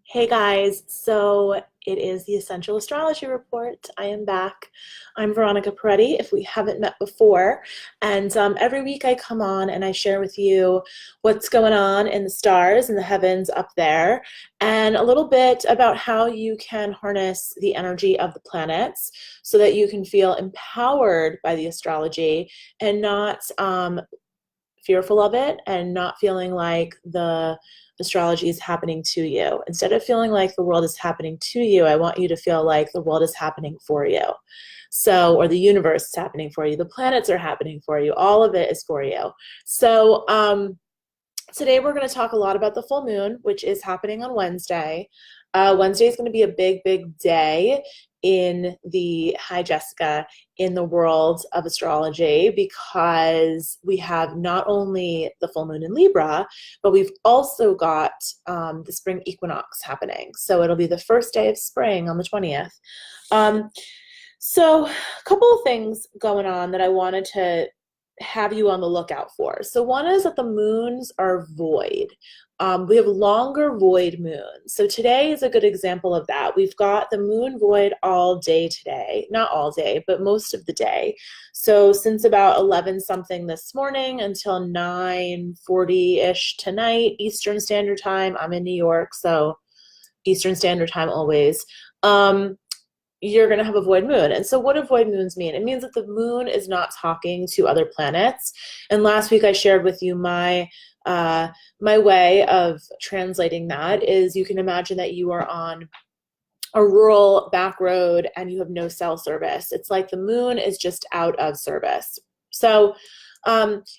Hey guys, so it is the Essential Astrology Report. I am back. I'm Veronica if we haven't met before. And every week I come on and I share with you what's going on in the stars and the heavens up there, and a little bit about how you can harness the energy of the planets so that you can feel empowered by the astrology and not fearful of it and not feeling like the astrology is happening to you. Instead of feeling like the world is happening to you, I want you to feel like the world is happening for you. So, or the universe is happening for you, the planets are happening for you, all of it is for you. So, today we're going to talk a lot about the full moon, which is happening on Wednesday. Wednesday is going to be a big, big day in the, hi Jessica, in the world of astrology, because we have not only the full moon in Libra, but we've also got the spring equinox happening. So it'll be the first day of spring on the 20th. So a couple of things going on that I wanted to have you on the lookout for. So one is that the moons are void. We have longer void moons. So today is a good example of that. We've got the moon void all day today. Not all day, but most of the day. So since about 11 something this morning until 9:40-ish tonight, Eastern Standard Time. I'm in New York, so Eastern Standard Time always. You're going to have a void moon. And so what do void moons mean? It means that the moon is not talking to other planets. And last week I shared with you my way of translating that is, you can imagine that you are on a rural back road and you have no cell service. It's like the moon is just out of service. So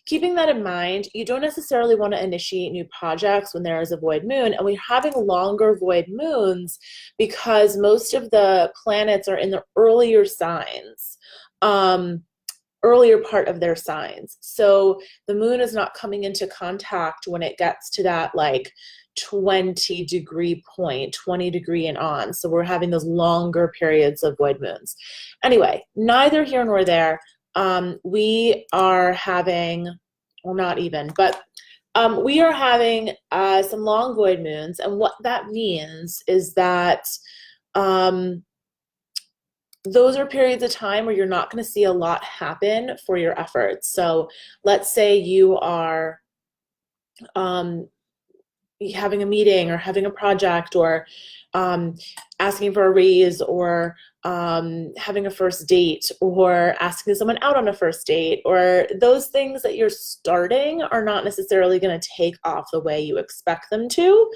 keeping that in mind, you don't necessarily want to initiate new projects when there is a void moon, and we're having longer void moons because most of the planets are in the earlier signs, earlier part of their signs. So the moon is not coming into contact when it gets to that like 20-degree point, 20 degree and on. So we're having those longer periods of void moons. Anyway, neither here nor there. We are having, well, not even, but we are having some long void moons. And what that means is that those are periods of time where you're not going to see a lot happen for your efforts. So let's say you are having a meeting or having a project, or asking for a raise, or having a first date, or asking someone out on a first date, or those things that you're starting are not necessarily going to take off the way you expect them to.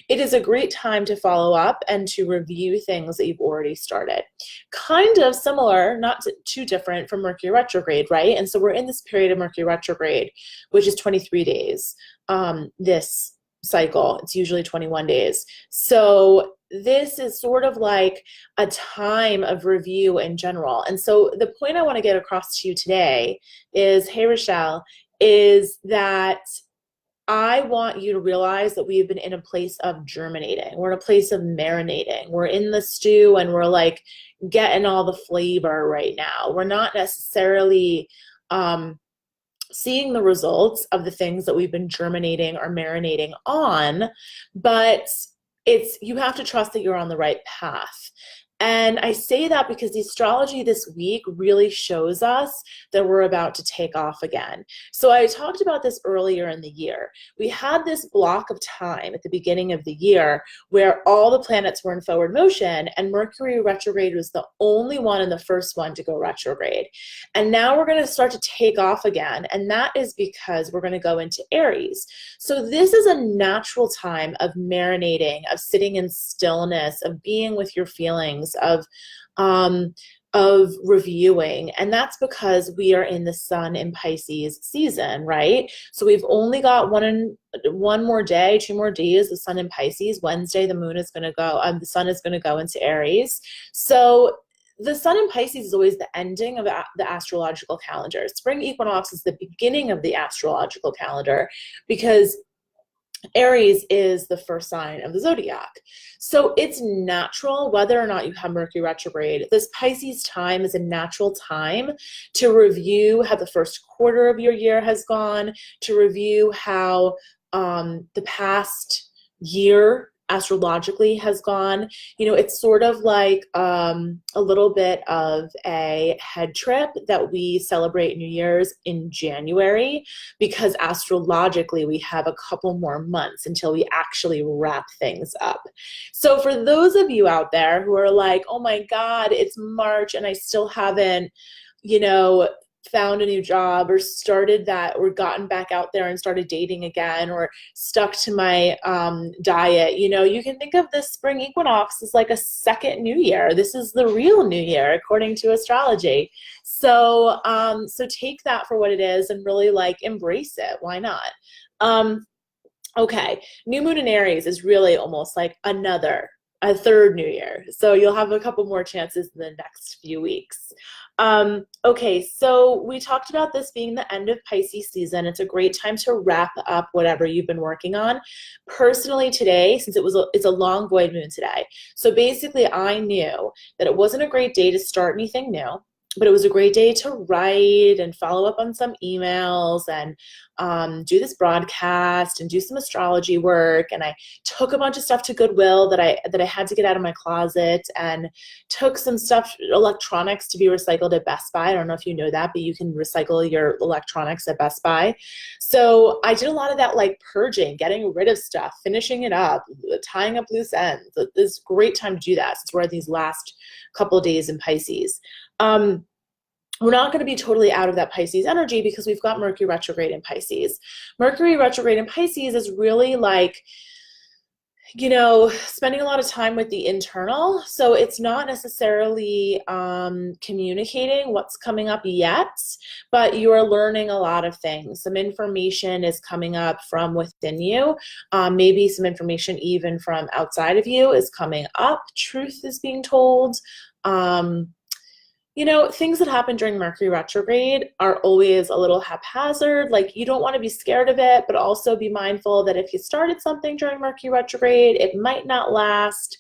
It is a great time to follow up and to review things that you've already started. Kind of similar, not too different from Mercury retrograde, right? And so we're in this period of Mercury retrograde, which is 23 days. This cycle, it's usually 21 days. So this is sort of like a time of review in general. And so the point I want to get across to you today is, hey Rochelle, is that I want you to realize that we've been in a place of germinating. We're in a place of marinating. We're in the stew and we're like getting all the flavor right now. We're not necessarily seeing the results of the things that we've been germinating or marinating on, but you have to trust that you're on the right path. And I say that because the astrology this week really shows us that we're about to take off again. So I talked about this earlier in the year. We had this block of time at the beginning of the year where all the planets were in forward motion, and Mercury retrograde was the only one and the first one to go retrograde. And now we're going to start to take off again. And that is because we're going to go into Aries. So this is a natural time of marinating, of sitting in stillness, of being with your feelings, of reviewing. And that's because we are in the Sun in Pisces season, right? So we've only got one more day, 2 more days, the Sun in Pisces. Wednesday, the moon is going to go, the Sun is going to go into Aries. So the Sun in Pisces is always the ending of the astrological calendar. Spring equinox is the beginning of the astrological calendar, because Aries is the first sign of the zodiac. So it's natural, whether or not you have Mercury retrograde, this Pisces time is a natural time to review how the first quarter of your year has gone, to review how the past year astrologically has gone. You know, it's sort of like a little bit of a head trip that we celebrate New Year's in January, because astrologically we have a couple more months until we actually wrap things up. So for those of you out there who are like, oh my God, it's March and I still haven't, you know, found a new job or started that or gotten back out there and started dating again or stuck to my diet, you know, you can think of this spring equinox as like a second new year. This is the real new year according to astrology. So so take that for what it is and really like embrace it. Why not? Okay, new moon in Aries is really almost like a third new year. So you'll have a couple more chances in the next few weeks. Okay, so we talked about this being the end of Pisces season. It's a great time to wrap up whatever you've been working on. Personally today, since it's a long void moon today, so basically I knew that it wasn't a great day to start anything new, but it was a great day to write and follow up on some emails and do this broadcast and do some astrology work. And I took a bunch of stuff to Goodwill that I had to get out of my closet, and took some stuff, electronics, to be recycled at Best Buy. I don't know if you know that, but you can recycle your electronics at Best Buy. So I did a lot of that, like purging, getting rid of stuff, finishing it up, tying up loose ends. It's a great time to do that since we're at these last couple of days in Pisces. We're not going to be totally out of that Pisces energy because we've got Mercury retrograde in Pisces. Mercury retrograde in Pisces is really like, you know, spending a lot of time with the internal. So it's not necessarily communicating what's coming up yet, but you are learning a lot of things. Some information is coming up from within you. Maybe some information even from outside of you is coming up. Truth is being told. You know, things that happen during Mercury retrograde are always a little haphazard. Like, you don't want to be scared of it, but also be mindful that if you started something during Mercury retrograde, it might not last.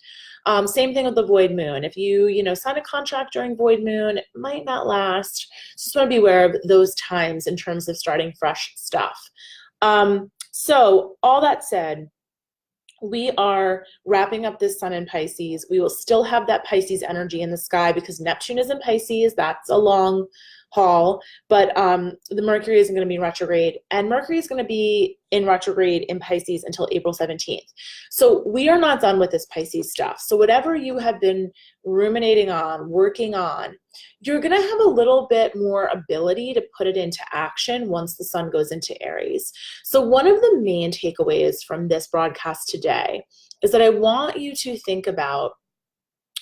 Same thing with the void moon. If you know, sign a contract during void moon, it might not last. Just want to be aware of those times in terms of starting fresh stuff. So all that said, we are wrapping up this sun in Pisces. We will still have that Pisces energy in the sky because Neptune is in Pisces. That's a long haul, but the Mercury isn't going to be retrograde, and Mercury is going to be in retrograde in Pisces until April 17th. So we are not done with this Pisces stuff. So whatever you have been ruminating on, working on, you're going to have a little bit more ability to put it into action once the sun goes into Aries. So one of the main takeaways from this broadcast today is that I want you to think about,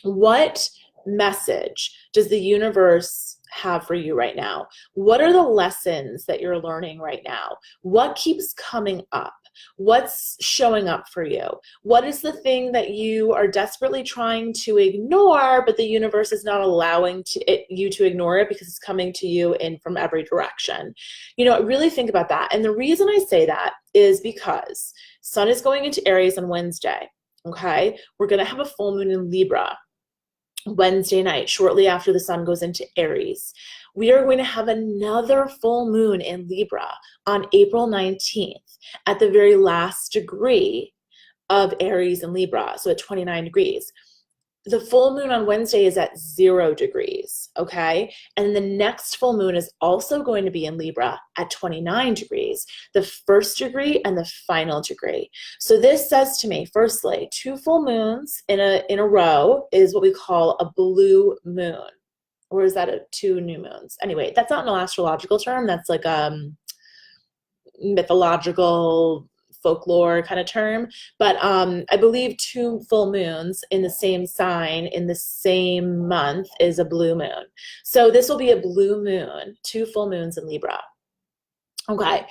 what message does the universe have for you right now? What are the lessons that you're learning right now? What keeps coming up? What's showing up for you? What is the thing that you are desperately trying to ignore, but the universe is not allowing you to ignore it because it's coming to you in from every direction? You know, really think about that. And the reason I say that is because Sun is going into Aries on Wednesday. Okay, we're going to have a full moon in Libra Wednesday night, shortly after the sun goes into Aries. We are going to have another full moon in Libra on April 19th at the very last degree of Aries and Libra, so at 29 degrees. The full moon on Wednesday is at 0 degrees, okay? And the next full moon is also going to be in Libra at 29 degrees, the first degree and the final degree. So this says to me, firstly, 2 full moons in a row is what we call a blue moon. Or is that 2 new moons? Anyway, that's not an astrological term. That's like a mythological folklore kind of term, but I believe 2 full moons in the same sign in the same month is a blue moon. So this will be a blue moon, 2 full moons in Libra. Okay.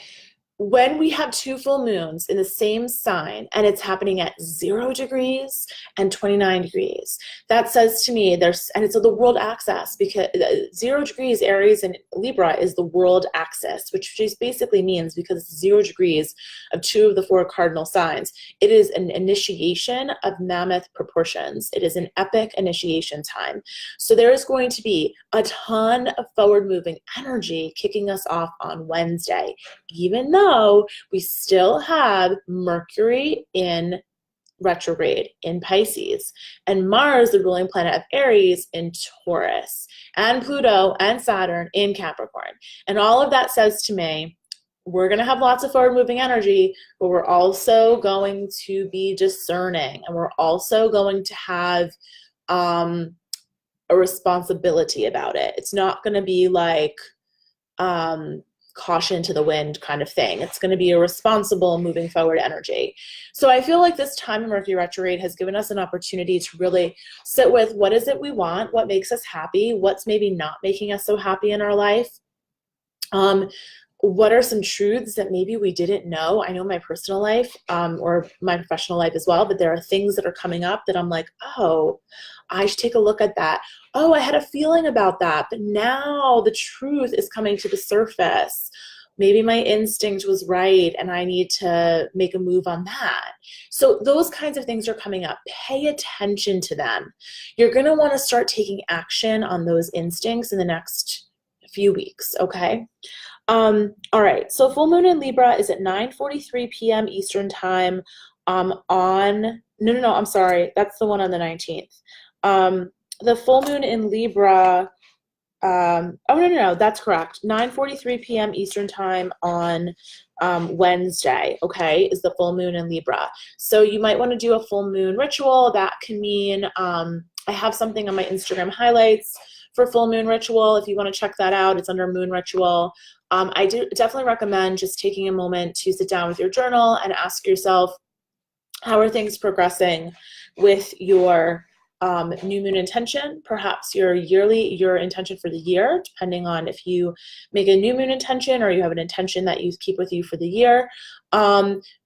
When we have 2 full moons in the same sign and it's happening at 0 degrees and 29 degrees, that says to me and it's the world axis, because 0 degrees Aries and Libra is the world axis, which just basically means, because it's 0 degrees of 2 of the 4 cardinal signs, it is an initiation of mammoth proportions. It is an epic initiation time. So there is going to be a ton of forward moving energy kicking us off on Wednesday, even though we still have Mercury in retrograde in Pisces, and Mars, the ruling planet of Aries, in Taurus, and Pluto and Saturn in Capricorn. And all of that says to me, we're going to have lots of forward moving energy, but we're also going to be discerning, and we're also going to have a responsibility about it. It's not going to be like caution to the wind kind of thing. It's going to be a responsible moving forward energy. So I feel like this time in Mercury retrograde has given us an opportunity to really sit with, what is it we want? What makes us happy? What's maybe not making us so happy in our life? What are some truths that maybe we didn't know? I know my personal life or my professional life as well, but there are things that are coming up that I'm like, oh, I should take a look at that. Oh, I had a feeling about that, but now the truth is coming to the surface. Maybe my instinct was right and I need to make a move on that. So those kinds of things are coming up. Pay attention to them. You're going to want to start taking action on those instincts in the next few weeks, okay? All right, so full moon in Libra is at 9:43 p.m. Eastern time I'm sorry, that's the one on the 19th. The full moon in Libra, no, that's correct. 9:43 p.m. Eastern time on Wednesday, okay, is the full moon in Libra. So you might want to do a full moon ritual. That can mean, I have something on my Instagram highlights for full moon ritual. If you want to check that out, it's under moon ritual. I do definitely recommend just taking a moment to sit down with your journal and ask yourself, how are things progressing with your new moon intention, perhaps your intention for the year, depending on if you make a new moon intention or you have an intention that you keep with you for the year.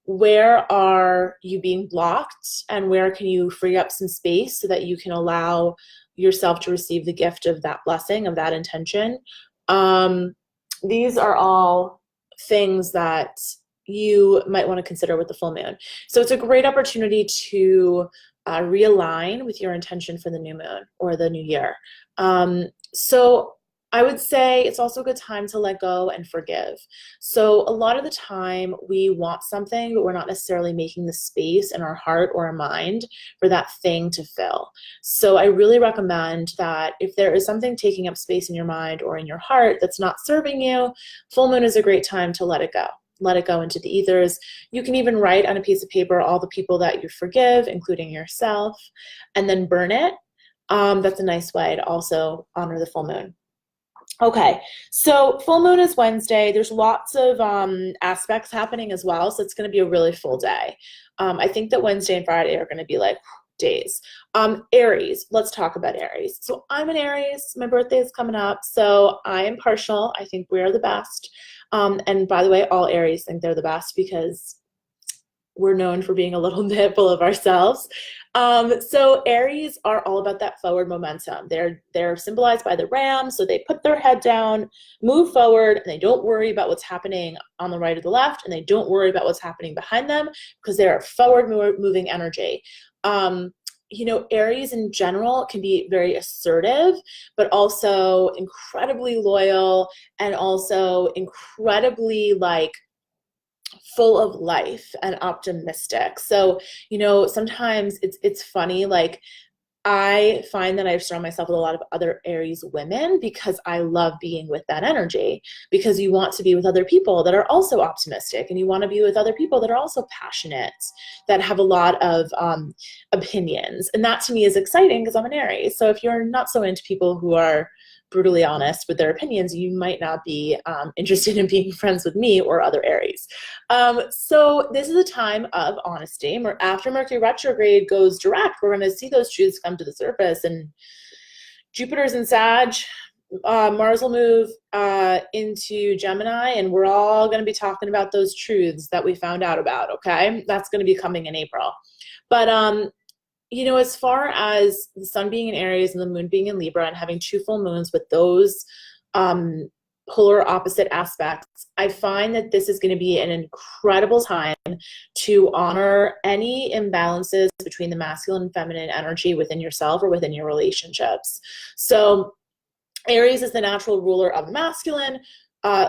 Where are you being blocked, and where can you free up some space so that you can allow yourself to receive the gift of that blessing, of that intention? These are all things that you might want to consider with the full moon. So it's a great opportunity to realign with your intention for the new moon or the new year. So I would say it's also a good time to let go and forgive. So a lot of the time we want something, but we're not necessarily making the space in our heart or our mind for that thing to fill. So I really recommend that if there is something taking up space in your mind or in your heart that's not serving you, full moon is a great time to let it go. Let it go into the ethers. You can even write on a piece of paper all the people that you forgive, including yourself, and then burn it. That's a nice way to also honor the full moon. Okay, so full moon is Wednesday. There's lots of aspects happening as well, so it's going to be a really full day. I think that Wednesday and Friday are going to be like days. Aries, let's talk about Aries. So I'm an Aries. My birthday is coming up, so I am partial. I think we are the best. And by the way, all Aries think they're the best because we're known for being a little bit full of ourselves. So Aries are all about that forward momentum. They're symbolized by the ram, so they put their head down, move forward, and they don't worry about what's happening on the right or the left, and they don't worry about what's happening behind them because they're a forward moving energy. You know, Aries in general can be very assertive, but also incredibly loyal and also incredibly like full of life and optimistic. So, you know, sometimes it's funny, like I find that I've surrounded myself with a lot of other Aries women because I love being with that energy, because you want to be with other people that are also optimistic, and you want to be with other people that are also passionate, that have a lot of opinions. And that to me is exciting because I'm an Aries. So if you're not so into people who are brutally honest with their opinions, you might not be interested in being friends with me or other Aries. So this is a time of honesty. After Mercury retrograde goes direct, we're going to see those truths come to the surface, and Jupiter's in Sag, Mars will move into Gemini, and we're all going to be talking about those truths that we found out about, okay? That's going to be coming in April. But you know, as far as the sun being in Aries and the moon being in Libra and having two full moons with those polar opposite aspects, I find that this is going to be an incredible time to honor any imbalances between the masculine and feminine energy within yourself or within your relationships. So Aries is the natural ruler of the masculine,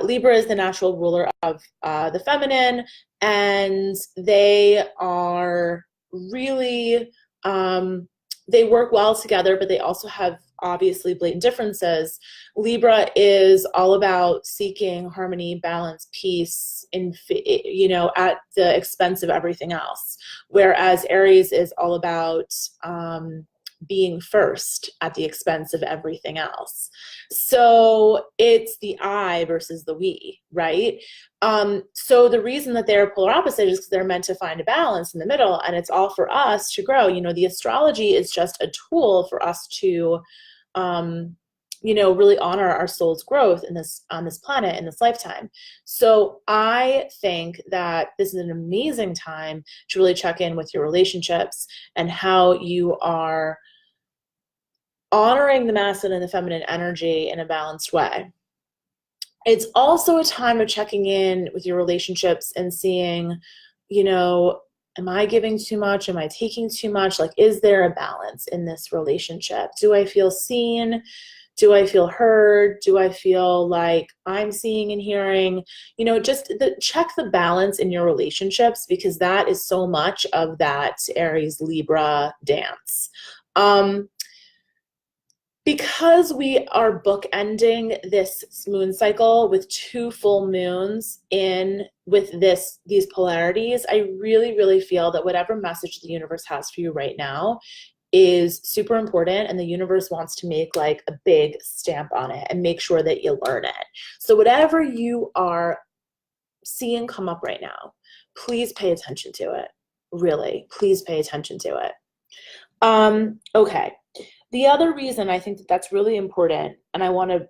Libra is the natural ruler of the feminine, and they are really, they work well together, but they also have obviously blatant differences. Libra is all about seeking harmony, balance, peace, at the expense of everything else. Whereas Aries is all about being first at the expense of everything else. So it's the I versus the we, right? So the reason that they're polar opposite is because they're meant to find a balance in the middle, and it's all for us to grow. The astrology is just a tool for us to, really honor our soul's growth on this planet in this lifetime. So I think that this is an amazing time to really check in with your relationships and how you are honoring the masculine and the feminine energy in a balanced way. It's also a time of checking in with your relationships and seeing, am I giving too much? Am I taking too much? Like, is there a balance in this relationship? Do I feel seen? Do I feel heard? Do I feel like I'm seeing and hearing? Just check the balance in your relationships, because that is so much of that Aries Libra dance. Because we are bookending this moon cycle with 2 full moons with these polarities, I really, really feel that whatever message the universe has for you right now is super important, and the universe wants to make like a big stamp on it and make sure that you learn it. So whatever you are seeing come up right now, please pay attention to it. Really, please pay attention to it. Okay. The other reason I think that that's really important, and I want to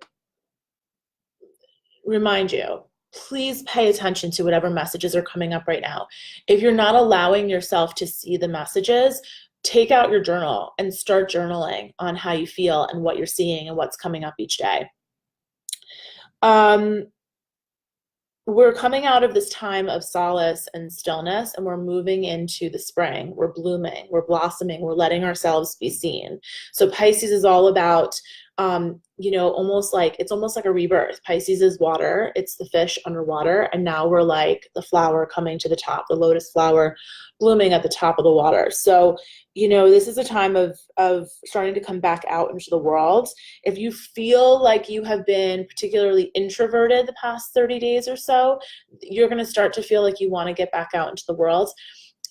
remind you, please pay attention to whatever messages are coming up right now. If you're not allowing yourself to see the messages, take out your journal and start journaling on how you feel and what you're seeing and what's coming up each day. We're coming out of this time of solace and stillness, and we're moving into the spring. We're blooming, we're blossoming, we're letting ourselves be seen. So Pisces is all about, almost like a rebirth. Pisces is water, it's the fish underwater, and now we're like the flower coming to the top, the lotus flower blooming at the top of the water. So, this is a time of starting to come back out into the world. If you feel like you have been particularly introverted the past 30 days or so, you're going to start to feel like you want to get back out into the world,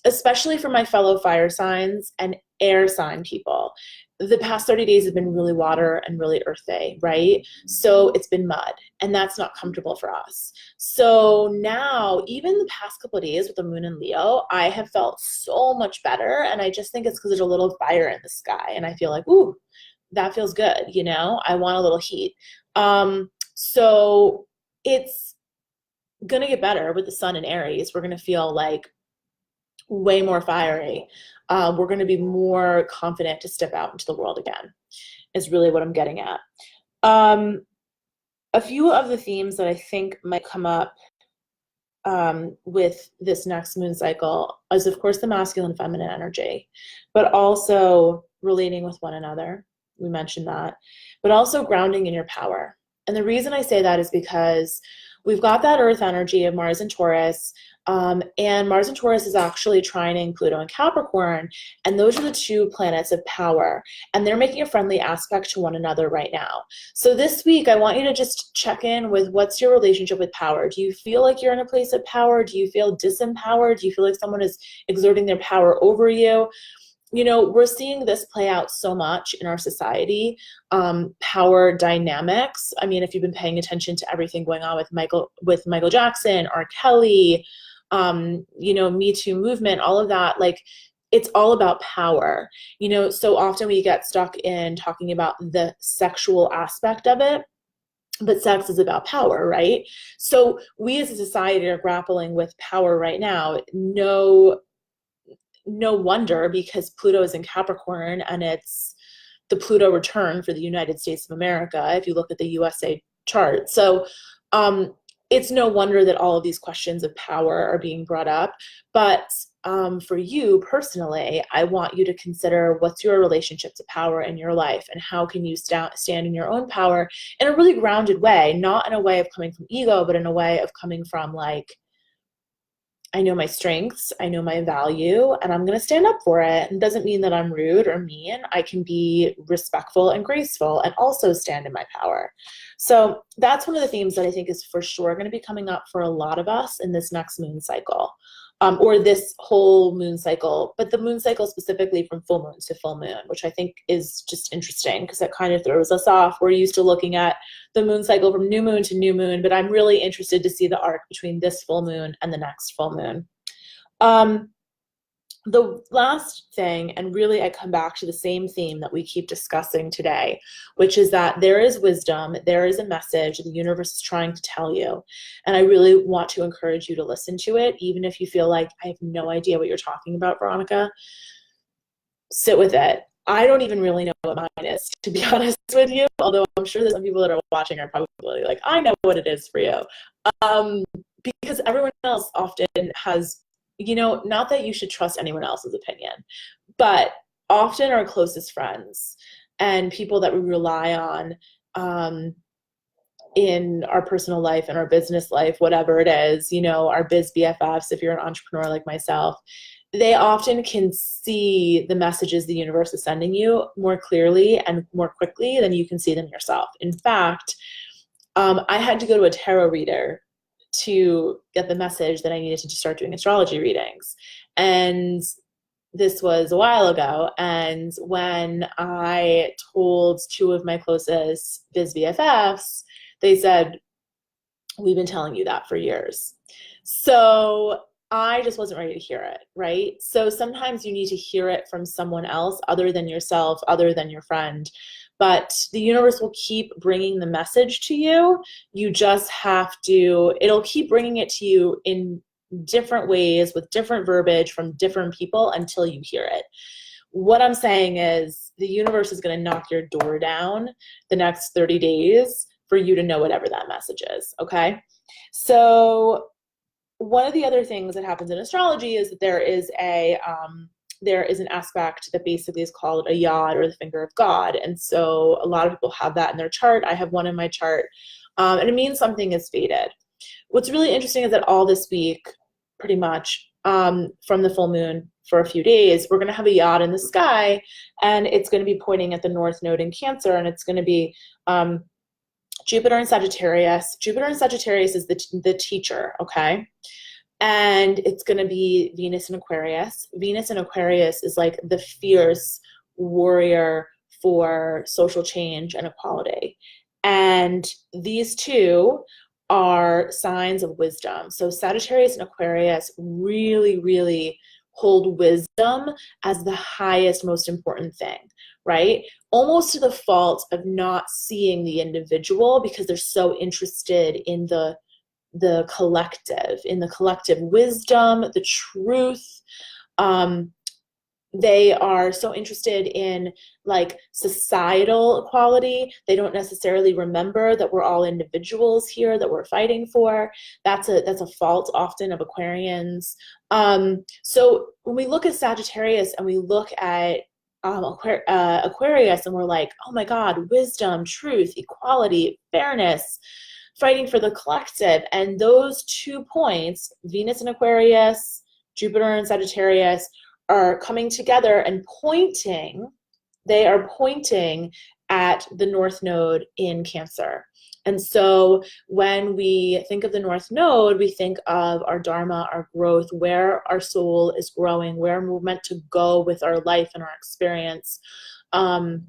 especially for my fellow fire signs and air sign people. The past 30 days have been really water and really earthy, right? So it's been mud, and that's not comfortable for us. So now, even the past couple of days with the moon in Leo, I have felt so much better. And I just think it's because there's a little fire in the sky. And I feel like, ooh, that feels good. I want a little heat. So it's going to get better with the sun in Aries. We're going to feel like way more fiery. We're going to be more confident to step out into the world again, is really what I'm getting at. A few of the themes that I think might come up with this next moon cycle is, of course, the masculine and feminine energy, but also relating with one another. We mentioned that, but also grounding in your power. And the reason I say that is because we've got that earth energy of Mars and Taurus, and Mars and Taurus is actually trining Pluto and Capricorn, and those are the 2 planets of power, and they're making a friendly aspect to one another right now. So this week, I want you to just check in with what's your relationship with power. Do you feel like you're in a place of power? Do you feel disempowered? Do you feel like someone is exerting their power over you? We're seeing this play out so much in our society, power dynamics. I mean, if you've been paying attention to everything going on with Michael Jackson, R. Kelly, Me Too movement, all of that, like, it's all about power. So often we get stuck in talking about the sexual aspect of it, but sex is about power, right? So we as a society are grappling with power right now. No wonder, because Pluto is in Capricorn, and it's the Pluto return for the United States of America, if you look at the USA chart. So it's no wonder that all of these questions of power are being brought up. But for you personally, I want you to consider what's your relationship to power in your life, and how can you stand in your own power in a really grounded way, not in a way of coming from ego, but in a way of coming from like I know my strengths, I know my value, and I'm going to stand up for it. It doesn't mean that I'm rude or mean. I can be respectful and graceful and also stand in my power. So that's one of the themes that I think is for sure going to be coming up for a lot of us in this next moon cycle. Or this whole moon cycle, but the moon cycle specifically from full moon to full moon, which I think is just interesting because it kind of throws us off. We're used to looking at the moon cycle from new moon to new moon, but I'm really interested to see the arc between this full moon and the next full moon. The last thing, and really I come back to the same theme that we keep discussing today, which is that there is wisdom, there is a message the universe is trying to tell you. And I really want to encourage you to listen to it, even if you feel like I have no idea what you're talking about, Veronica. Sit with it. I don't even really know what mine is, to be honest with you, although I'm sure that some people that are watching are probably like, I know what it is for you. Because everyone else often has, not that you should trust anyone else's opinion, but often our closest friends and people that we rely on in our personal life and our business life, whatever it is, our biz BFFs, if you're an entrepreneur like myself, they often can see the messages the universe is sending you more clearly and more quickly than you can see them yourself. In fact, I had to go to a tarot reader to get the message that I needed to start doing astrology readings. And this was a while ago. And when I told two of my closest biz BFFs, they said, we've been telling you that for years. So I just wasn't ready to hear it, right? So sometimes you need to hear it from someone else other than yourself, other than your friend. But the universe will keep bringing the message to you. You just have to, it'll keep bringing it to you in different ways with different verbiage from different people until you hear it. What I'm saying is the universe is going to knock your door down the next 30 days for you to know whatever that message is, okay? So one of the other things that happens in astrology is that there is an aspect that basically is called a yod, or the finger of God. And so a lot of people have that in their chart. I have one in my chart. And it means something is fated. What's really interesting is that all this week, pretty much, from the full moon for a few days, we're going to have a yod in the sky, and it's going to be pointing at the North Node in Cancer, and it's going to be Jupiter and Sagittarius. Jupiter and Sagittarius is the teacher, okay? And it's going to be Venus in Aquarius. Venus in Aquarius is like the fierce warrior for social change and equality. And these two are signs of wisdom. So Sagittarius and Aquarius really, really hold wisdom as the highest, most important thing, right? Almost to the fault of not seeing the individual because they're so interested in the collective, in the collective wisdom, the truth. They are so interested in like societal equality. They don't necessarily remember that we're all individuals here that we're fighting for. That's a fault often of Aquarians. So when we look at Sagittarius and we look at Aquarius and we're like, oh my God, wisdom, truth, equality, fairness, fighting for the collective. And those 2 points, Venus and Aquarius, Jupiter and Sagittarius, are coming together and pointing at the North Node in Cancer. And so when we think of the North Node, we think of our Dharma, our growth, where our soul is growing, where we're meant to go with our life and our experience. And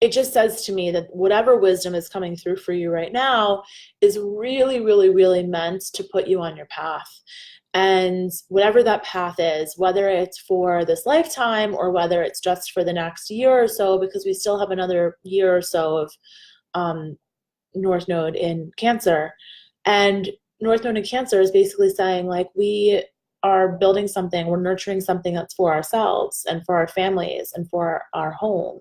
it just says to me that whatever wisdom is coming through for you right now is really, really, really meant to put you on your path. And whatever that path is, whether it's for this lifetime or whether it's just for the next year or so, because we still have another year or so of North Node in Cancer. And North Node in Cancer is basically saying, like, we are building something, we're nurturing something that's for ourselves and for our families and for our home.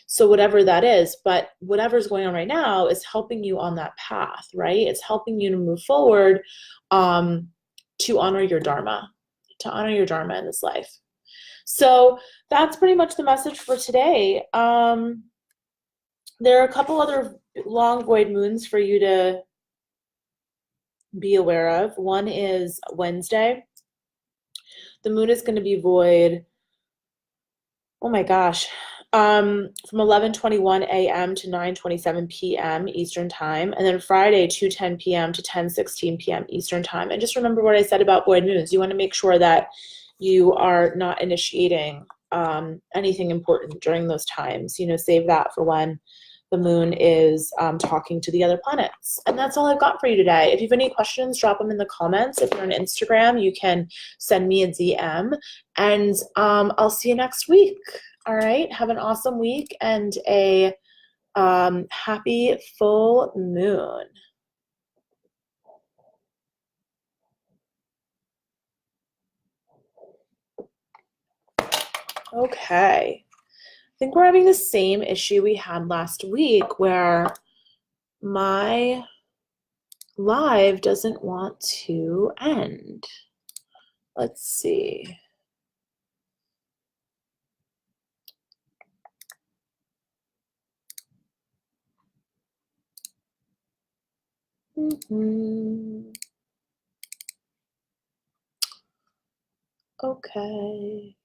So whatever that is, but whatever's going on right now is helping you on that path, right? It's helping you to move forward, to honor your Dharma, in this life. So that's pretty much the message for today. There are a couple other long void moons for you to be aware of. One is Wednesday. The moon is going to be void. Oh my gosh. From 11:21 a.m. to 9:27 p.m. Eastern Time, and then Friday 2:10 p.m. to 10:16 p.m. Eastern Time. And just remember what I said about void moons. You want to make sure that you are not initiating anything important during those times. You know, save that for when the moon is talking to the other planets. And that's all I've got for you today. If you have any questions, drop them in the comments. If you're on Instagram, you can send me a DM, and I'll see you next week. All right. Have an awesome week and a happy full moon. Okay. I think we're having the same issue we had last week where my live doesn't want to end. Let's see. Okay.